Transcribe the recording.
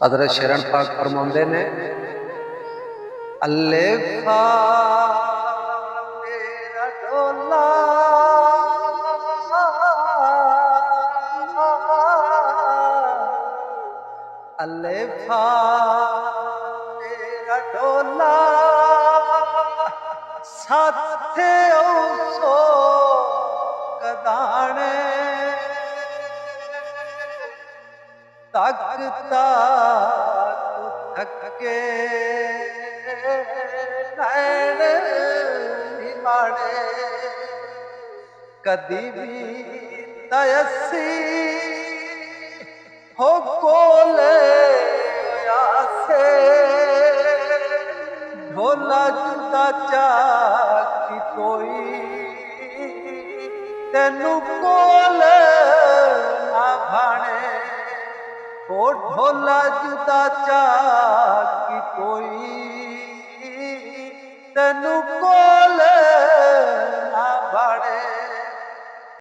हज़रत शरण पाक फरमाते ने अल्ले खा मेरा डोला अल्ले खा मेरा डोला साथे औसो कदाने तकता थके नैन निमाणे कदी भी तयसी हो कोले आसे ढोला जुदा चाकी कोई तेनू कोले ना भाणे ओ ढोला जुदा चाकी कोई तेनू कोल